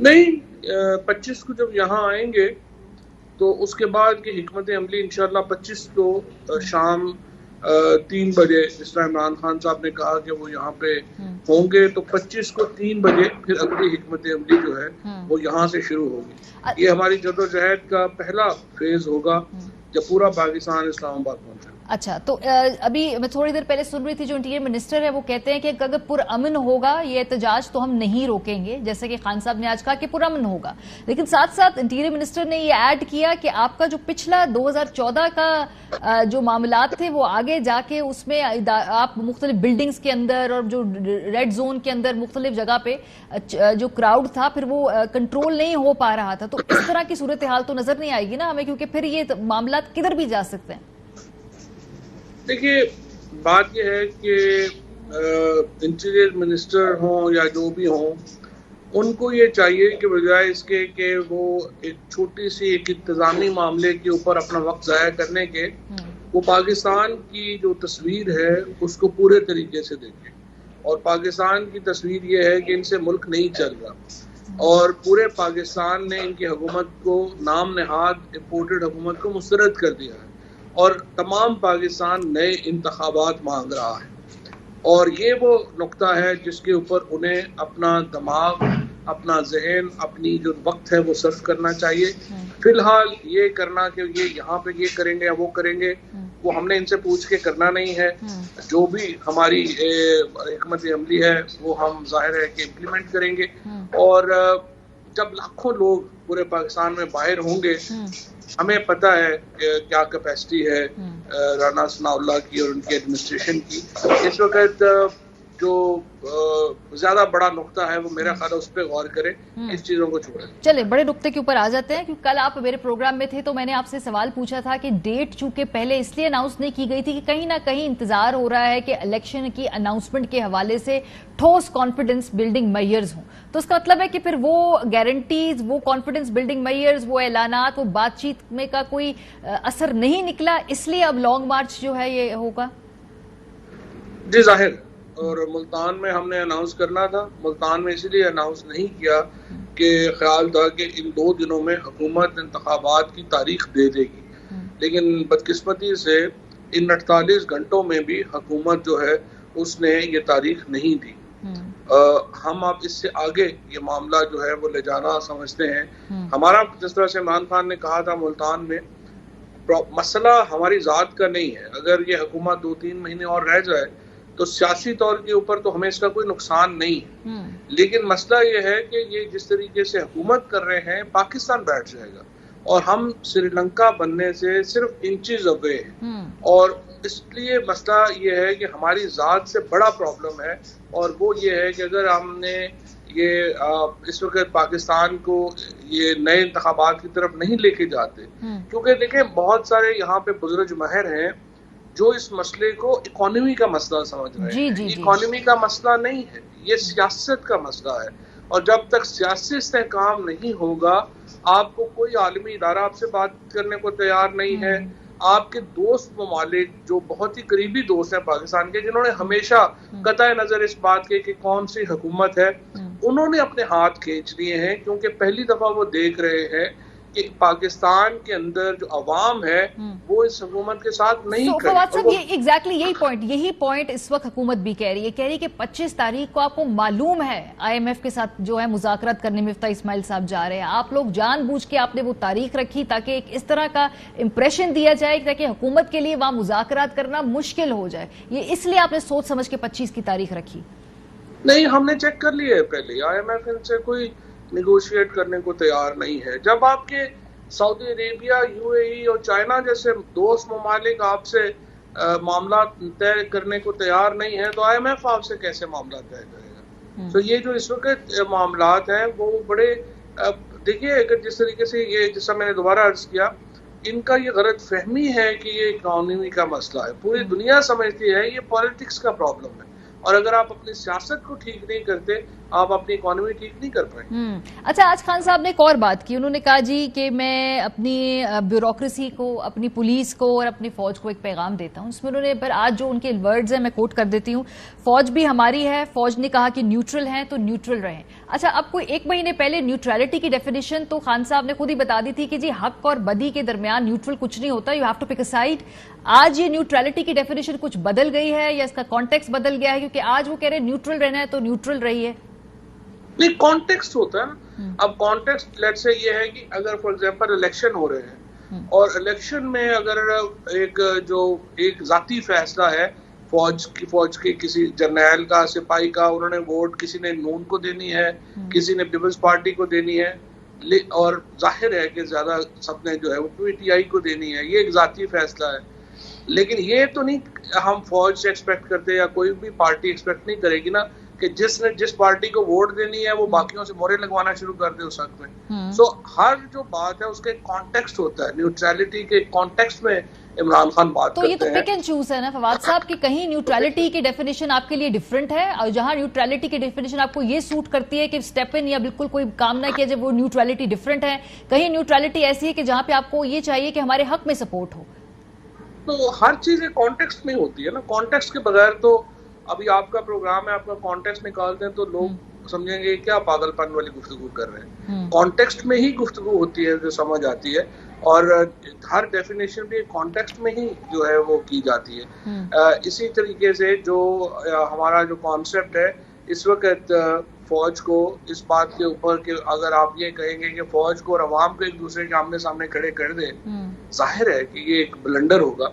نہیں 25 کو جب یہاں آئیں گے تو اس کے بعد کی حکمت عملی انشاءاللہ 25 کو شام 3 بجے جس طرح عمران خان صاحب نے کہا کہ وہ یہاں پہ ہوں گے، تو 25 کو 3 بجے پھر اگلی حکمت عملی جو ہے وہ یہاں سے شروع ہوگی. یہ ہماری جدوجہد کا پہلا فیز ہوگا جب پورا پاکستان اسلام آباد پہنچا. اچھا، تو ابھی میں تھوڑی دیر پہلے سن رہی تھی جو انٹیریئر منسٹر ہے وہ کہتے ہیں کہ اگر پرامن ہوگا یہ احتجاج تو ہم نہیں روکیں گے، جیسے کہ خان صاحب نے آج کہا کہ پرامن ہوگا، لیکن ساتھ ساتھ انٹیریئر منسٹر نے یہ ایڈ کیا کہ آپ کا جو پچھلا 2014 کا جو معاملات تھے وہ آگے جا کے اس میں آپ مختلف بلڈنگز کے اندر اور جو ریڈ زون کے اندر مختلف جگہ پہ جو کراؤڈ تھا پھر وہ کنٹرول نہیں ہو پا رہا تھا، تو اس طرح کی صورتحال تو نظر نہیں آئے گی نا ہمیں، کیونکہ پھر یہ معاملات کدھر بھی جا سکتے ہیں. دیکھیے بات یہ ہے کہ انٹیریئر منسٹر ہوں یا جو بھی ہوں ان کو یہ چاہیے کہ بجائے اس کے کہ وہ ایک چھوٹی سی ایک انتظامی معاملے کے اوپر اپنا وقت ضائع کرنے کے وہ پاکستان کی جو تصویر ہے اس کو پورے طریقے سے دیکھیں. اور پاکستان کی تصویر یہ ہے کہ ان سے ملک نہیں چل رہا اور پورے پاکستان نے ان کی حکومت کو نام نہاد امپورٹڈ حکومت کو مسترد کر دیا ہے اور تمام پاکستان نئے انتخابات مانگ رہا ہے. اور یہ وہ نقطہ ہے جس کے اوپر انہیں اپنا دماغ، اپنا ذہن، اپنی جو وقت ہے وہ صرف کرنا چاہیے. فی الحال یہ کرنا کہ یہ یہاں پہ یہ کریں گے یا وہ کریں گے وہ ہم نے ان سے پوچھ کے کرنا نہیں ہے. جو بھی ہماری حکمت عملی ہے وہ ہم ظاہر ہے کہ امپلیمنٹ کریں گے. اور جب لاکھوں لوگ پورے پاکستان میں باہر ہوں گے، ہمیں پتہ ہے کہ کیا کیپیسٹی ہے رانا ثناء اللہ کی اور ان کی ایڈمنسٹریشن کی. اس وقت جو زیادہ بڑا نقطہ ہے وہ میرا خیال ہے اس پہ غور کریں، اس چیزوں کو چھوڑیں. چلے بڑے نقطے کے اوپر آ جاتے ہیں، کیونکہ کل آپ میرے پروگرام میں تھے تو میں نے آپ سے سوال پوچھا تھا کہ ڈیٹ چونکہ پہلے اس لیے اناؤنس نہیں کی گئی تھی کہ کہیں نہ کہیں انتظار ہو رہا ہے کہ الیکشن کی اناؤنسمنٹ کے حوالے سے ٹھوس کانفیڈنس بلڈنگ میئرز ہوں، تو اس کا مطلب ہے کہ پھر وہ گارنٹیز، وہ کانفیڈنس بلڈنگ میئرز، وہ اعلانات، وہ بات چیت میں کا کوئی اثر نہیں نکلا، اس لیے اب لانگ مارچ جو ہے یہ ہوگا. جی ظاہر، اور ملتان میں ہم نے اناؤنس کرنا تھا. ملتان میں اسی لیے اناؤنس نہیں کیا کہ خیال تھا کہ ان 2 دنوں میں حکومت انتخابات کی تاریخ دے دے گی، لیکن بدقسمتی سے ان 48 گھنٹوں میں بھی حکومت جو ہے اس نے یہ تاریخ نہیں دی. ہم اب اس سے آگے یہ معاملہ جو ہے وہ لے جانا سمجھتے ہیں. ہمارا جس طرح سے عمران خان نے کہا تھا ملتان میں، مسئلہ ہماری ذات کا نہیں ہے. اگر یہ حکومت 2-3 مہینے اور رہ جائے تو سیاسی طور کے اوپر تو ہمیں اس کا کوئی نقصان نہیں ہے، لیکن مسئلہ یہ ہے کہ یہ جس طریقے سے حکومت کر رہے ہیں پاکستان بیٹھ جائے گا اور ہم سری لنکا بننے سے صرف انچز اوے ہیں. اور اس لیے مسئلہ یہ ہے کہ ہماری ذات سے بڑا پرابلم ہے، اور وہ یہ ہے کہ اگر ہم نے یہ اس وقت پاکستان کو یہ نئے انتخابات کی طرف نہیں لے کے جاتے، کیونکہ دیکھیں بہت سارے یہاں پہ بزرگ ماہر ہیں جو اس مسئلے کو اکانومی کا مسئلہ سمجھ رہے ہیں. اکانومی کا مسئلہ نہیں ہے، یہ سیاست کا مسئلہ ہے. اور جب تک سیاسی استحکام نہیں ہوگا آپ کو کوئی عالمی ادارہ آپ سے بات کرنے کو تیار نہیں ہے. آپ کے دوست ممالک جو بہت ہی قریبی دوست ہیں پاکستان کے، جنہوں نے ہمیشہ قطع نظر اس بات کے کہ کون سی حکومت ہے، انہوں نے اپنے ہاتھ کھینچ لیے ہیں، کیونکہ پہلی دفعہ وہ دیکھ رہے ہیں کہ پاکستان کے اندر جو عوام ہے وہ اس حکومت کے ساتھ نہیں کھڑی. فواد صاحب یہی پوائنٹ اس وقت حکومت بھی کہہ رہی ہے کہ 25 تاریخ کو آپ کو معلوم ہے IMF کے ساتھ جو ہے مذاکرات کرنے مفتاح اسماعیل صاحب جا رہے ہیں. آپ لوگ جان بوجھ کے آپ نے وہ تاریخ رکھی تاکہ ایک اس طرح کا امپریشن دیا جائے تاکہ حکومت کے لیے وہاں مذاکرات کرنا مشکل ہو جائے. یہ اس لیے آپ نے سوچ سمجھ کے 25 کی تاریخ رکھی؟ نہیں، ہم نے چیک کر لیا ہے پہلے. IMF ان سے کوئی نیگوشیٹ کرنے کو تیار نہیں ہے. جب آپ کے سعودی عربیہ، UAE اور چائنا جیسے دوست ممالک آپ سے معاملات طے کرنے کو تیار نہیں ہے تو IMF آپ سے کیسے معاملات طے کرے گا؟ تو یہ جو اس وقت معاملات ہیں وہ بڑے دیکھیے، اگر جس طریقے سے یہ جیسا میں نے دوبارہ عرض کیا، ان کا یہ غلط فہمی ہے کہ یہ اکانومی کا مسئلہ ہے. پوری دنیا سمجھتی ہے یہ پالیٹکس کا پرابلم ہے. اور اگر آپ اپنی سیاست کو ٹھیک نہیں کرتے آپ اپنی اکانومی ٹھیک نہیں کر پائیں. اچھا آج خان صاحب نے ایک اور بات کی, انہوں نے کہا جی کہ میں اپنی بیوروکریسی کو, اپنی پولیس کو اور اپنی فوج کو ایک پیغام دیتا ہوں. اس میں انہوں نے پر آج جو ان کے ورڈز ہیں میں کوٹ کر دیتی ہوں, فوج بھی ہماری ہے, فوج نے کہا کہ نیوٹرل ہیں تو نیوٹرل رہیں. اچھا اب کوئی ایک مہینے پہلے نیوٹرلٹی کی ڈیفینیشن تو خان صاحب نے خود ہی بتا دی تھی کہ جی حق اور بدی کے درمیان نیوٹرل کچھ نہیں ہوتا, you have to pick a side. آج یہ نیوٹرلٹی کی ڈیفینیشن کچھ بدل گئی ہے یا اس کا کانٹیکسٹ بدل گیا ہے, کیونکہ آج وہ کہہ رہے ہیں نیوٹرل رہنا ہے تو نیوٹرل رہی ہے. نہیں, کانٹیکسٹ ہوتا ہے نا. اب کانٹیکسٹ لیٹ سے یہ ہے کہ اگر فار ایگزامپل الیکشن ہو رہے ہیں اور الیکشن میں اگر ایک ذاتی فیصلہ ہے فوج کے کسی جرنیل کا, سپاہی کا, انہوں نے ووٹ کسی نے نون کو دینی ہے, کسی نے پیپلز پارٹی کو دینی ہے, اور ظاہر ہے کہ زیادہ سب نے جو ہے وہ پی ٹی آئی کو دینی ہے, یہ ایک ذاتی فیصلہ ہے. لیکن یہ تو نہیں ہم فوج سے ایکسپیکٹ کرتے یا کوئی بھی پارٹی ایکسپیکٹ نہیں کرے گی نا کہ جس پارٹی کو ووٹ دینی ہے وہ باقیوں سے مورے لگوانا شروع کر دے اس حق میں. سو ہر جو بات ہے اس کا ایک کانٹیکسٹ ہوتا ہے, نیوٹرلٹی کے کانٹیکسٹ میں عمران خان بات کرتے ہیں. تو یہ تو پک اینڈ چوز ہے نا فواد صاحب, کہ کہیں نیوٹرلٹی کی ڈیفینیشن آپ کے لیے ڈیفرنٹ ہے, اور جہاں نیوٹرلٹی کی ڈیفینیشن آپ کو یہ سوٹ کرتی ہے کہ اسٹیپ ان یا بالکل کوئی کام نہ کیا جب وہ نیوٹرلٹی ڈیفرنٹ ہے, کہیں نیوٹرلٹی ایسی ہے کہ جہاں پہ آپ کو یہ چاہیے کہ ہمارے حق میں سپورٹ ہو. تو ہر چیز ایک کانٹیکسٹ میں ہوتی ہے نا. کانٹیکسٹ کے بغیر تو ابھی آپ کا پروگرام ہے, آپ کا کانٹیکسٹ نکالتے ہیں تو لوگ سمجھیں گے کیا پاگل پن والی گفتگو کر رہے ہیں. کانٹیکسٹ میں ہی گفتگو ہوتی ہے جو سمجھ آتی ہے, اور ہر ڈیفینیشن بھی کانٹیکسٹ میں ہی جو ہے وہ کی جاتی ہے. اسی طریقے سے جو ہمارا جو کانسیپٹ ہے اس وقت فوج کو اس بات کے اوپر کہ اگر آپ یہ کہیں گے کہ فوج کو اور عوام کو ایک دوسرے کے آمنے سامنے کھڑے کر دیں, ظاہر ہے کہ یہ ایک بلنڈر ہوگا,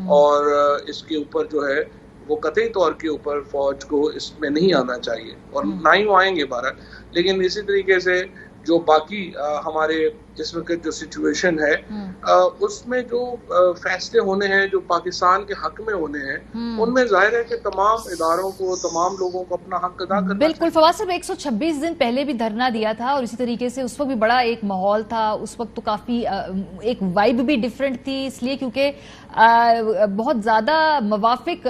اور اس کے اوپر جو ہے وہ قطعی طور کے اوپر فوج کو اس میں نہیں آنا چاہیے, اور نہ ہی وہ آئیں گے بہرحال. لیکن اسی طریقے سے جو باقی ہمارے اس وقت جو سچویشن ہے اس میں جو فیصلے ہونے ہیں جو پاکستان کے حق میں ہونے ہیں, ان میں ظاہر ہے کہ تمام اداروں کو, تمام لوگوں کو اپنا حق ادا کرنا. بالکل فواد صاحب, 126 دن پہلے بھی دھرنا دیا تھا اور اسی طریقے سے اس وقت بھی بڑا ایک ماحول تھا. اس وقت تو کافی ایک وائب بھی ڈیفرنٹ تھی, اس لیے کیونکہ بہت زیادہ موافق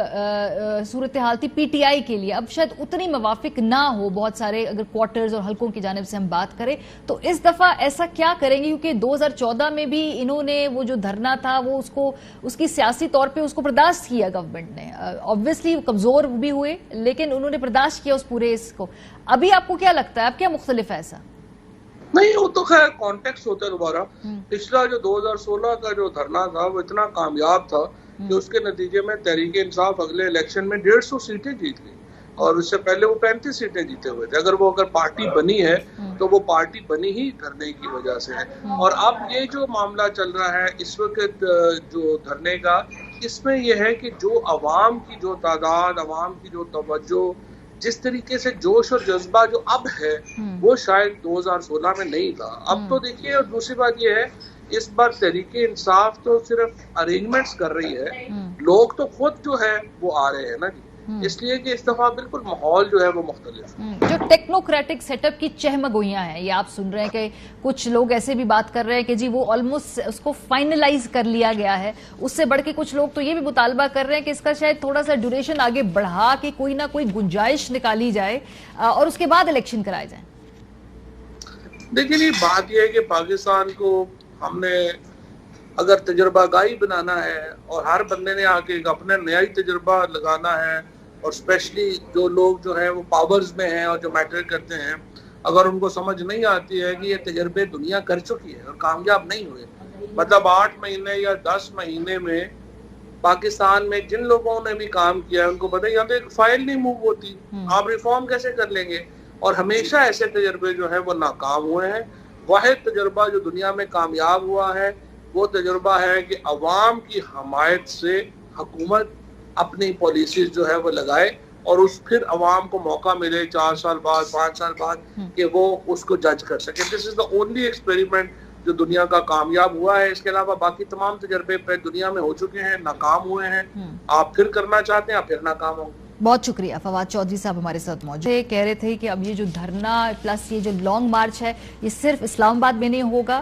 صورتحال تھی پی ٹی آئی کے لیے. اب شاید اتنی موافق نہ ہو بہت سارے, اگر کوارٹرز اور حلقوں کی جانب سے ہم بات کریں تو اس دفعہ ایسا کیا کریں گے, کیونکہ 2014 میں بھی انہوں نے وہ جو دھرنا تھا وہ اس کی سیاسی طور پہ اس کو برداشت کیا گورنمنٹ نے. obviously کمزور بھی ہوئے لیکن انہوں نے برداشت کیا اس پورے اس کو. ابھی آپ کو کیا لگتا ہے, اب کیا مختلف ہے ایسا؟ نہیں, وہ تو خیر کانٹیکسٹ ہوتا ہے. دوبارہ پچھلا جو 2016 کا جو دھرنا تھا وہ اتنا کامیاب تھا کہ اس کے نتیجے میں تحریک انصاف اگلے الیکشن میں 150 سیٹیں جیت گئی, اور اس سے پہلے وہ 35 سیٹیں جیتے ہوئے تھے. اگر پارٹی بنی ہے تو وہ پارٹی بنی ہی دھرنے کی وجہ سے ہے. اور اب یہ جو معاملہ چل رہا ہے اس وقت جو دھرنے کا, اس میں یہ ہے کہ جو عوام کی جو تعداد, عوام کی جو توجہ, جس طریقے سے جوش اور جذبہ جو اب ہے وہ شاید 2016 میں نہیں تھا. اب تو دیکھیے, اور دوسری بات یہ ہے اس بار تحریک انصاف تو صرف ارینجمنٹس کر رہی ہے, لوگ تو خود جو ہے وہ آ رہے ہیں نا جی, اس لیے کہ اس دفعہ بالکل ماحول جو ہے وہ مختلف. جو ٹیکنوکریٹک سیٹ اپ کی چہمگوئیاں ہیں یہ آپ سن رہے ہیں کہ کچھ لوگ ایسے بھی بات کر رہے ہیں کہ جی وہ آلموسٹ اس کو فائنلائز کر لیا گیا ہے. اس سے بڑھ کے کچھ لوگ تو یہ بھی مطالبہ کر رہے ہیں کہ اس کا شاید تھوڑا سا ڈیوریشن آگے بڑھا کے کوئی نہ کوئی گنجائش نکالی جائے اور اس کے بعد الیکشن کرائے جائیں. دیکھیں یہ بات یہ ہے کہ پاکستان کو ہم نے اگر تجربہ گاہی بنانا ہے اور ہر بندے نے آ کے اپنا نیا ہی تجربہ لگانا ہے, اور اسپیشلی جو لوگ جو ہیں وہ پاورز میں ہیں اور جو میٹر کرتے ہیں, اگر ان کو سمجھ نہیں آتی ہے کہ یہ تجربے دنیا کر چکی ہے اور کامیاب نہیں ہوئے. مطلب 8 مہینے یا 10 مہینے میں پاکستان میں جن لوگوں نے بھی کام کیا ہے ان کو پتہ ہے یہاں تو ایک فائل نہیں موو ہوتی, آپ ریفارم کیسے کر لیں گے. اور ہمیشہ ایسے تجربے جو ہیں وہ ناکام ہوئے ہیں. واحد تجربہ جو دنیا میں کامیاب ہوا ہے وہ تجربہ ہے کہ عوام کی حمایت سے حکومت اپنی پالیسیز جو ہے وہ لگائے اور پھر عوام کو موقع ملے 4 سال بعد 5 سال بعد کہ وہ اس کو جج کر سکے. دس از دا اونلی ایکسپیریمنٹ جو دنیا کا کامیاب ہوا ہے. اس کے علاوہ باقی تمام تجربے پہ دنیا میں ہو چکے ہیں, ناکام ہوئے ہیں. آپ پھر کرنا چاہتے ہیں آپ پھر ناکام ہوں. بہت شکریہ. فواد چودھری صاحب ہمارے ساتھ موجود کہہ رہے تھے کہ اب یہ جو دھرنا پلس یہ جو لانگ مارچ ہے یہ صرف اسلام آباد میں نہیں ہوگا,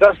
10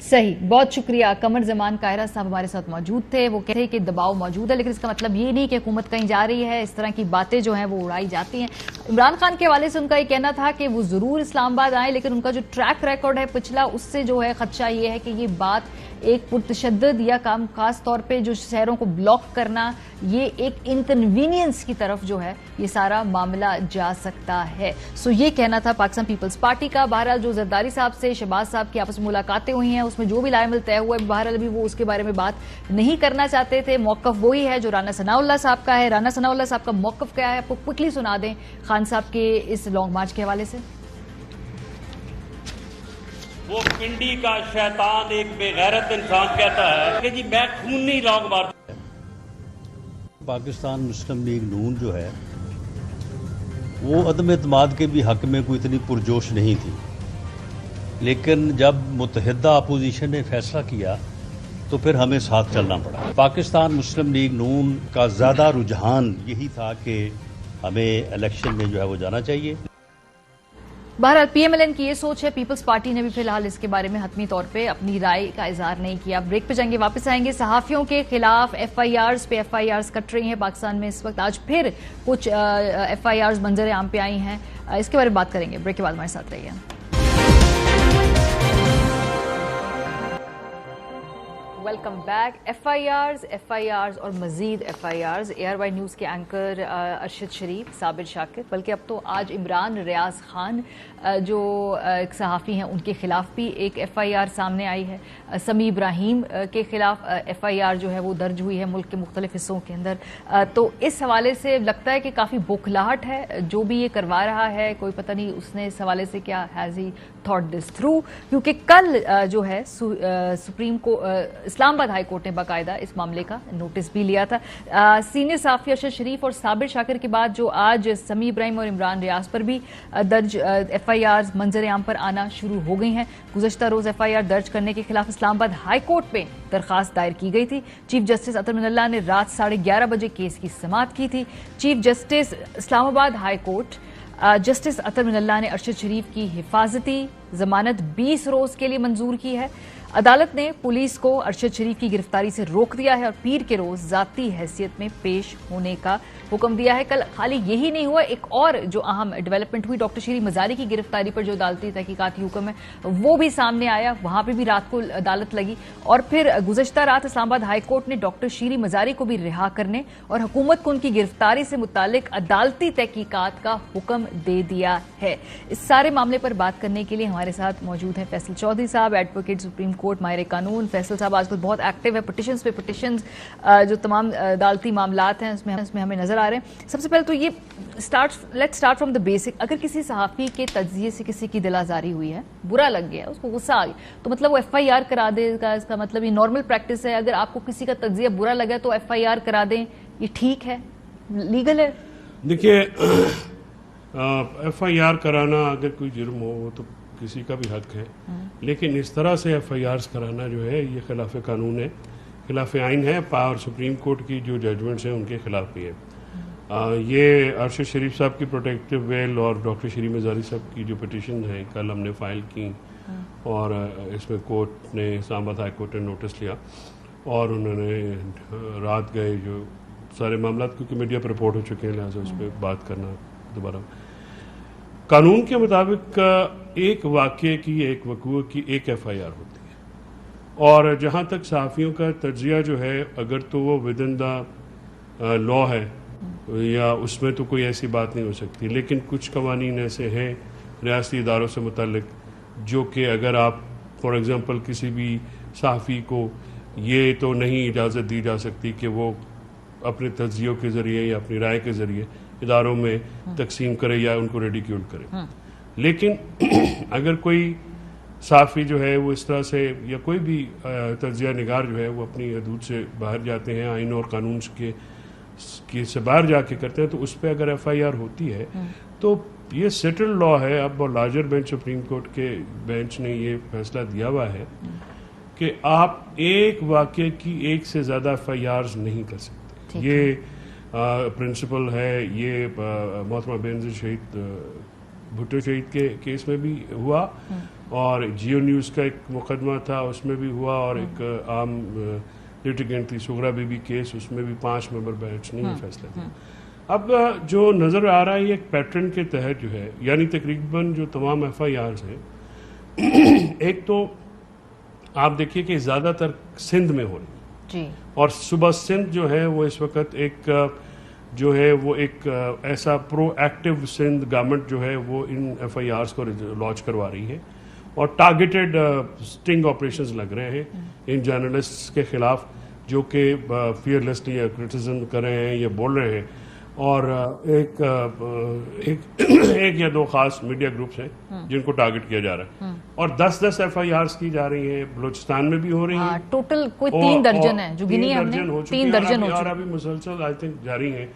صحیح, بہت شکریہ. قمر زمان قاہرہ صاحب ہمارے ساتھ موجود تھے. وہ کہتے ہیں کہ دباؤ موجود ہے, لیکن اس کا مطلب یہ نہیں کہ حکومت کہیں جا رہی ہے. اس طرح کی باتیں جو ہیں وہ اڑائی جاتی ہیں. عمران خان کے حوالے سے ان کا یہ کہنا تھا کہ وہ ضرور اسلام آباد آئیں, لیکن ان کا جو ٹریک ریکارڈ ہے پچھلا, اس سے جو ہے خدشہ یہ ہے کہ یہ بات ایک پرتشدد یا خاص طور پہ جو شہروں کو بلاک کرنا, یہ ایک انکنوینئنس کی طرف جو ہے یہ سارا معاملہ جا سکتا ہے. سو یہ کہنا تھا پاکستان پیپلز پارٹی کا. بہرحال جو زرداری صاحب سے شہباز صاحب کی آپس میں ملاقاتیں ہوئی ہیں, اس میں جو بھی لائے عمل طے ہوا ہے, بہرحال ابھی وہ اس کے بارے میں بات نہیں کرنا چاہتے تھے. موقف وہی ہے جو رانا ثناء اللہ صاحب کا ہے. رانا ثناء اللہ صاحب کا موقف کیا ہے, آپ کو کوئکلی سنا دیں خان صاحب کے اس لانگ مارچ کے حوالے سے. وہ پنڈی کا شیطان ایک بے غیرت انسان کہتا ہے کہ جی میں خون نہیں لانگ مارچ. پاکستان مسلم لیگ نون جو ہے وہ عدم اعتماد کے بھی حق میں کوئی اتنی پرجوش نہیں تھی, لیکن جب متحدہ اپوزیشن نے فیصلہ کیا تو پھر ہمیں ساتھ چلنا پڑا. پاکستان مسلم لیگ نون کا زیادہ رجحان یہی تھا کہ ہمیں الیکشن میں جو ہے وہ جانا چاہیے. بہرحال پی ایم ایل این کی یہ سوچ ہے. پیپلز پارٹی نے بھی فی الحال اس کے بارے میں حتمی طور پہ اپنی رائے کا اظہار نہیں کیا. بریک پہ جائیں گے, واپس آئیں گے. صحافیوں کے خلاف ایف آئی آرز پہ ایف آئی آرز کٹ رہی ہیں پاکستان میں اس وقت. آج پھر کچھ ایف آئی آرز منظر عام پہ آئی ہیں, اس کے بارے میں بات کریں گے. بریک کے بعد ہمارے ساتھ رہیے. Welcome back. ایف آئی آرز اور مزید F I Rs. A R Y news کے اینکر ارشد شریف, صابر شاکر, بلکہ اب تو آج عمران ریاض خان جو ایک صحافی ہیں ان کے خلاف بھی ایک ایف آئی آر سامنے آئی ہے. سمیع ابراہیم کے خلاف ایف آئی آر جو ہے وہ درج ہوئی ہے ملک کے مختلف حصوں کے اندر. تو اس حوالے سے لگتا ہے کہ کافی بوکھلاہٹ ہے جو بھی یہ کروا رہا ہے. کوئی پتہ نہیں اس نے اس حوالے سے کیا has he thought this through, کیونکہ کل جو ہے سپریم کو اسلام آباد ہائی کورٹ نے باقاعدہ اس معاملے کا نوٹس بھی لیا تھا. سینئر صحافی ارشد شریف اور صابر شاکر کے بعد جو آج سمیع ابراہیم اور عمران ریاض پر بھی درج ایف آئی آر منظر عام پر آنا شروع ہو گئی ہیں. گزشتہ روز ایف آئی آر درج کرنے کے خلاف اسلام آباد ہائی کورٹ میں درخواست دائر کی گئی تھی. چیف جسٹس اطہر من اللہ نے رات 11:30 بجے کیس کی سماعت کی تھی. چیف جسٹس اسلام آباد ہائی کورٹ جسٹس اطہر من اللہ نے ارشد شریف کی حفاظتی ضمانت 20 روز کے لیے منظور کی ہے. عدالت نے پولیس کو ارشد شریف کی گرفتاری سے روک دیا ہے اور پیر کے روز ذاتی حیثیت میں پیش ہونے کا حکم دیا ہے. کل خالی یہی نہیں ہوا, ایک اور جو اہم ڈیولپمنٹ ہوئی, ڈاکٹر شیری مزاری کی گرفتاری پر جو عدالتی تحقیقاتی حکم ہے وہ بھی سامنے آیا. وہاں پہ بھی رات کو عدالت لگی اور پھر گزشتہ رات اسلام آباد ہائی کورٹ نے ڈاکٹر شیری مزاری کو بھی رہا کرنے اور حکومت کو ان کی گرفتاری سے متعلق عدالتی تحقیقات کا حکم دے دیا ہے. اس سارے معاملے پر بات کرنے کے لیے ہمارے ساتھ موجود ہیں فیصل چودھری صاحب, ایڈوکیٹ سپریم کورٹ, ماہر قانون. فیصل صاحب آج کل بہت ایکٹیو ہے, پٹیشنز پہ پٹیشنز جو تمام عدالتی معاملات ہیں اس میں ہمیں نظر آ رہے ہیں. سب سے پہلے تو یہ let's start from the basic. اگر کسی صحافی کے تجزیے سے کسی کی دل آزاری ہوئی ہے, برا لگ گیا, اس کو غصہ آ گیا, تو مطلب وہ ایف آئی آر کرا دے گا. اس کا مطلب یہ نارمل پریکٹس ہے. اگر آپ کو کسی کا تجزیہ برا لگا تو ایف آئی آر کرا دیں, یہ ٹھیک ہے, لیگل ہے؟ دیکھیے, ایف آئی آر کرانا اگر کوئی جرم ہو تو کسی کا بھی حق ہے, لیکن اس طرح سے ایف آئی آرز کرانا جو ہے یہ خلاف قانون ہے, خلاف آئین ہے. اور سپریم کورٹ کی جو ججمنٹس ہیں ان کے خلاف بھی ہے. یہ ارشد شریف صاحب کی پروٹیکٹیو ویل اور ڈاکٹر شیری مزاری صاحب کی جو پٹیشن ہیں کل ہم نے فائل کی, اور اس میں کورٹ نے اسلام آباد ہائی کورٹ نے نوٹس لیا اور انہوں نے رات گئے جو سارے معاملات, کیونکہ میڈیا پر رپورٹ ہو چکے ہیں لہٰذا اس پہ بات کرنا دوبارہ. قانون کے مطابق ایک واقعے کی, ایک وقوع کی ایک ایف آئی آر ہوتی ہے, اور جہاں تک صحافیوں کا تجزیہ جو ہے اگر تو وہ ود ان دا لا ہے یا اس میں تو کوئی ایسی بات نہیں ہو سکتی, لیکن کچھ قوانین ایسے ہیں ریاستی اداروں سے متعلق جو کہ اگر آپ فار ایگزامپل کسی بھی صحافی کو یہ تو نہیں اجازت دی جا سکتی کہ وہ اپنے تجزیوں کے ذریعے یا اپنی رائے کے ذریعے اداروں میں تقسیم کرے یا ان کو ریڈیکیول کرے. لیکن اگر کوئی صحافی جو ہے وہ اس طرح سے یا کوئی بھی تجزیہ نگار جو ہے وہ اپنی حدود سے باہر جاتے ہیں, آئین اور قانون کے سے باہر جا کے کرتے ہیں, تو اس پہ اگر ایف آئی آر ہوتی ہے تو یہ سیٹل لا ہے. اب لارجر بینچ سپریم کورٹ کے بینچ نے یہ فیصلہ دیا ہوا ہے کہ آپ ایک واقعے کی ایک سے زیادہ ایف آئی آرز نہیں کر سکتے. یہ پرنسپل ہے, یہ محترمہ بینظیر شہید بھٹو شہید کے کیس میں بھی ہوا, اور جیو نیوز کا ایک مقدمہ تھا اس میں بھی ہوا, اور ایک عام لٹیگنٹ تھی سغرا بی بی کیس, اس میں بھی 5 ممبر بیچ نے فیصلہ دیا. اب جو نظر آ رہا ہے یہ ایک پیٹرن کے تحت جو ہے, یعنی تقریباً جو تمام ایف آئی آرز ہیں ایک تو آپ دیکھیے کہ زیادہ تر سندھ میں ہو رہی ہے جی, اور صوبہ سندھ جو ہے وہ اس وقت ایک جو ہے وہ ایک ایسا پرو ایکٹیو سندھ گورنمنٹ جو ہے وہ ان ایف آئی آرز کو لانچ کروا رہی ہے, اور ٹارگیٹڈ سٹنگ آپریشنز لگ رہے ہیں ان جرنلسٹ کے خلاف جو کہ فیئرلیسلی کرٹیسزم کر رہے ہیں یا بول رہے ہیں, اور ایک یا 2 خاص میڈیا گروپس ہیں جن کو ٹارگٹ کیا جا رہا ہے, اور 10 ایف آئی آرز کی جا رہی ہیں. بلوچستان میں بھی ہو رہی ہیں, ٹوٹل کوئی 3 درجن ہے جو گنی ہم نے, 3 درجن اور ابھی مسلسل آئی تھنک جاری ہیں.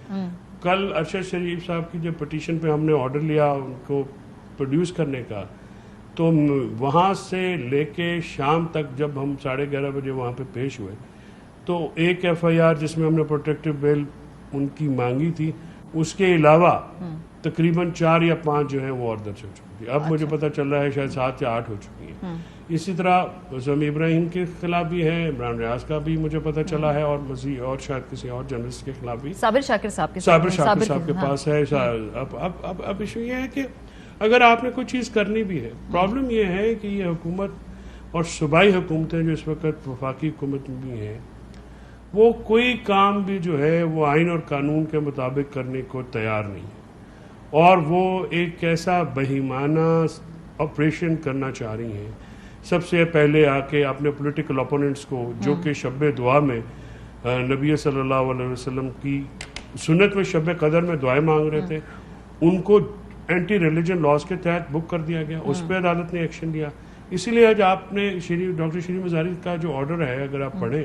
کل ارشد شریف صاحب کی جو پٹیشن پہ ہم نے آرڈر لیا ان کو پروڈیوس کرنے کا, تو وہاں سے لے کے شام تک جب ہم 11:30 بجے وہاں پہ پیش ہوئے تو ایک ایف آئی آر جس میں ہم نے پروٹیکٹیو بیل ان کی مانگی تھی, اس کے علاوہ تقریباً 4 یا 5 جو ہیں وہ اور درج ہو چکی تھی. اب مجھے پتہ چل رہا ہے شاید 7 یا 8 ہو چکی ہیں. اسی طرح سمیع ابراہیم کے خلاف بھی ہے, عمران ریاض کا بھی مجھے پتہ چلا ہے, اور مزید اور شاید کسی اور جرنلسٹ کے خلاف بھی, صابر شاکر صاحب کے پاس ہے. اب ایشو یہ ہے کہ اگر آپ نے کوئی چیز کرنی بھی ہے, پرابلم یہ ہے کہ یہ حکومت اور صوبائی حکومتیں جو اس وقت وفاقی حکومت میں بھی ہیں وہ کوئی کام بھی جو ہے وہ آئین اور قانون کے مطابق کرنے کو تیار نہیں ہے, اور وہ ایک ایسا بہیمانہ آپریشن کرنا چاہ رہی ہیں. سب سے پہلے آ کے اپنے پولیٹیکل اپوننٹس کو جو کہ شب دعا میں نبی صلی اللہ علیہ وسلم کی سنت میں شب قدر میں دعائیں مانگ رہے تھے, ان کو اینٹی ریلیجن لاز کے تحت بک کر دیا گیا. اس پہ عدالت نے ایکشن لیا. اسی لیے آج آپ نے ڈاکٹر شیریں مزاری کا جو آرڈر ہے اگر آپ پڑھیں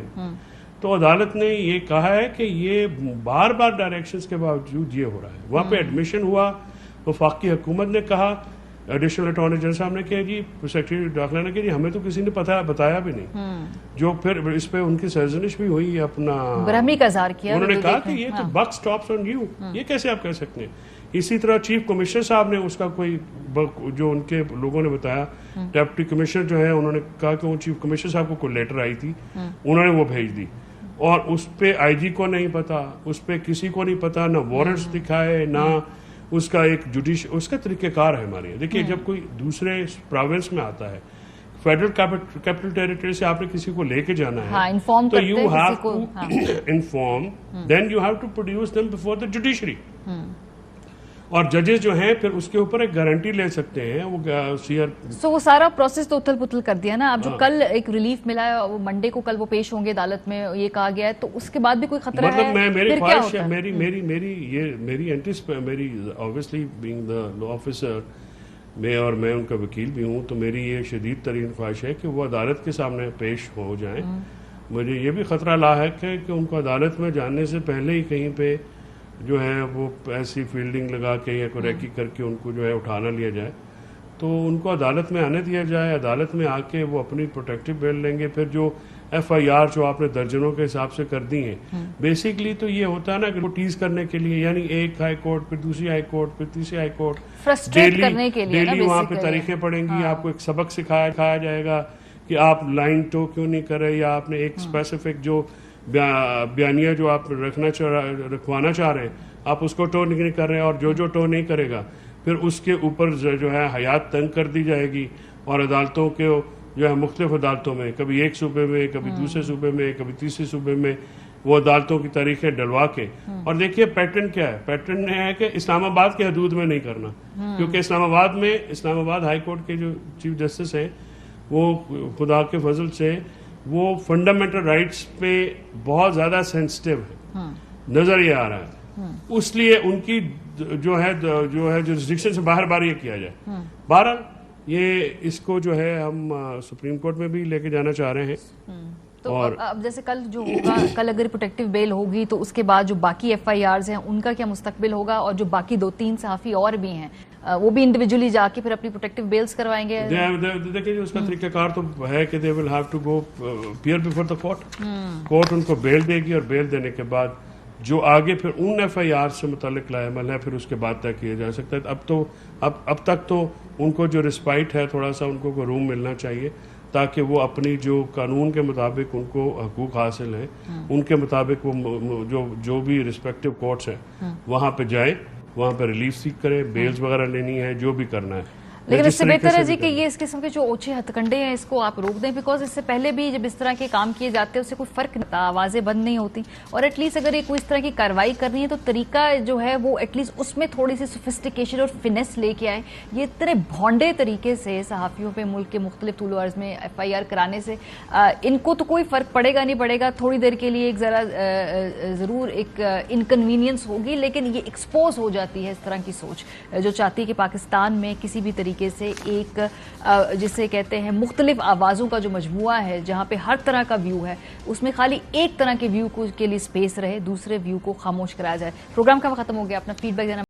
تو عدالت نے یہ کہا ہے کہ یہ بار بار ڈائریکشنز کے باوجود یہ ہو رہا ہے. وہاں پہ ایڈمیشن ہوا, وفاقی حکومت نے کہا, ایڈیشنل اٹارنی جنرل صاحب نے کہا جی, سیکرٹری داخلہ نے کہا جی ہمیں تو کسی نے بتایا بھی نہیں, جو پھر اس پہ ان کی سرزنش بھی ہوئی, اپنا برہمی کا اظہار کیا. انہوں نے کہا کہ یہ تو بک سٹاپس آن یو, یہ کیسے آپ کہہ سکتے ہیں. اسی طرح چیف کمشنر صاحب نے اس کا کوئی جو ان کے لوگوں نے بتایا, ڈپٹی کمشنر جو ہے انہوں نے کہا کہ وہ چیف کمشنر صاحب کو کوئی لیٹر آئی تھی, انہوں نے وہ بھیج دی, اور اس پہ آئی جی کو نہیں پتا, اس پہ کسی کو نہیں پتا, نہ وارنٹس دکھائے, نہ اس کا ایک اس کا طریقہ کار ہے ہمارے. دیکھیے جب کوئی دوسرے پروونس میں آتا ہے, فیڈرل کیپٹل ٹیریٹری سے آپ نے کسی کو لے کے جانا ہے تو you have to inform, then you have to produce them before the judiciary, اور ججز جو ہیں پھر اس کے اوپر ایک گارنٹی لے سکتے ہیں. وہ سارا پروسیس تو اتھل پتھل کر دیا نا. اب جو کل ایک ریلیف ملا ہے, وہ منڈے کو کل وہ پیش ہوں گے عدالت میں, یہ کہا گیا ہے, تو اس کے بعد بھی کوئی خطرہ ہے؟ مطلب میری خواہش ہے, میری obviously being the law officer میں, اور میں ان کا وکیل بھی ہوں, تو میری یہ شدید ترین خواہش ہے کہ وہ عدالت کے سامنے پیش ہو جائیں. مجھے یہ بھی خطرہ لاحق ہے کہ ان کو عدالت میں جانے سے پہلے ہی کہیں پہ جو ہے وہ ایسی فیلڈنگ لگا کے یا کوئی ریکی کر کے ان کو جو ہے اٹھانا لیا جائے. تو ان کو عدالت میں آنے دیا جائے, عدالت میں آ کے وہ اپنی پروٹیکٹیو بیل لیں گے. پھر جو ایف آئی آر جو آپ نے درجنوں کے حساب سے کر دی ہیں, بیسکلی تو یہ ہوتا ہے نا کہ وہ ٹیز کرنے کے لیے, یعنی ایک ہائی کورٹ, پھر دوسری ہائی کورٹ, پھر تیسری ہائی کورٹ, ڈیلی وہاں پہ تاریخیں پڑھیں گی, آپ کو ایک سبق سکھایا جائے گا کہ آپ لائن ٹو کیوں نہیں کر رہے, یا آپ نے ایک اسپیسیفک جو بیانیہ جو آپ رکھوانا چاہ رہے ہیں آپ اس کو ٹو نہیں کر رہے ہیں, اور جو ٹو نہیں کرے گا پھر اس کے اوپر جو ہے حیات تنگ کر دی جائے گی. اور عدالتوں کے جو ہے مختلف عدالتوں میں, کبھی ایک صوبے میں, کبھی دوسرے صوبے میں, کبھی تیسرے صوبے میں, وہ عدالتوں کی تاریخیں ڈلوا کے. اور دیکھیے پیٹرن کیا ہے, پیٹرن ہے کہ اسلام آباد کے حدود میں نہیں کرنا, کیونکہ اسلام آباد ہائی کورٹ کے جو چیف جسٹس ہیں وہ خدا کے فضل سے وہ فنڈامنٹل رائٹس پہ بہت زیادہ سینسٹیو ہے, نظر یہ آ رہا ہے. اس لیے ان کی جو ہے جورسڈکشن سے باہر یہ کیا جائے. بہرحال یہ اس کو جو ہے ہم سپریم کورٹ میں بھی لے کے جانا چاہ رہے ہیں. تو اب جیسے کل جو ہوگا, کل اگر پروٹیکٹیو بیل ہوگی تو اس کے بعد جو باقی ایف آئی آرز ہیں ان کا کیا مستقبل ہوگا, اور جو باقی 2-3 صحافی اور بھی ہیں وہ بھی انڈیویجولی جا کے پھر اپنی پروٹیکٹیو بیلز کروائیں گے؟ دیکھیں اس کا طریقہ کار تو ہے کہ they will have to go appear before the court. Court ان کو بیل دے گی, اور بیل دینے کے بعد جو آگے پھر ان ایف آئی آر سے متعلق لائبل ہے پھر اس کے بعد طے کیا جا سکتا ہے. اب تک تو ان کو جو رسپائٹ ہے تھوڑا سا ان کو روم ملنا چاہیے تاکہ وہ اپنی جو قانون کے مطابق ان کو حقوق حاصل ہیں ان کے مطابق وہ جو بھی رسپیکٹو کورٹس ہیں وہاں پہ جائیں, وہاں پہ ریلیف سیک کریں, بیلز وغیرہ لینی ہے, جو بھی کرنا ہے. لیکن اس سے بہتر ہے جی کہ یہ اس قسم کے جو اوچھے ہتھ کنڈے ہیں اس کو آپ روک دیں, بیکاز اس سے پہلے بھی جب اس طرح کے کام کیے جاتے ہیں اس سے کوئی فرق نہیں ہوتا, آوازیں بند نہیں ہوتی, اور ایٹ لیسٹ اگر یہ کوئی اس طرح کی کارروائی کرنی ہے تو طریقہ جو ہے وہ ایٹ لیسٹ اس میں تھوڑی سی سوفسٹیکیشن اور فنیس لے کے آئے. یہ اتنے بھونڈے طریقے سے صحافیوں پہ ملک کے مختلف طول و عرض میں ایف آئی آر کرانے سے ان کو تو کوئی فرق پڑے گا نہیں پڑے گا, تھوڑی دیر کے لیے ایک ذرا ضرور ایک انکنوینئنس ہوگی, لیکن یہ ایکسپوز ہو جاتی ہے اس طرح کی سوچ جو چاہتی ہے کہ پاکستان میں کسی بھی طریقے سے ایک جسے کہتے ہیں مختلف آوازوں کا جو مجموعہ ہے جہاں پہ ہر طرح کا ویو ہے اس میں خالی ایک طرح کے ویو کے لیے سپیس رہے, دوسرے ویو کو خاموش کرایا جائے. پروگرام کا وقت ختم ہو گیا, اپنا فیڈ بیک دینا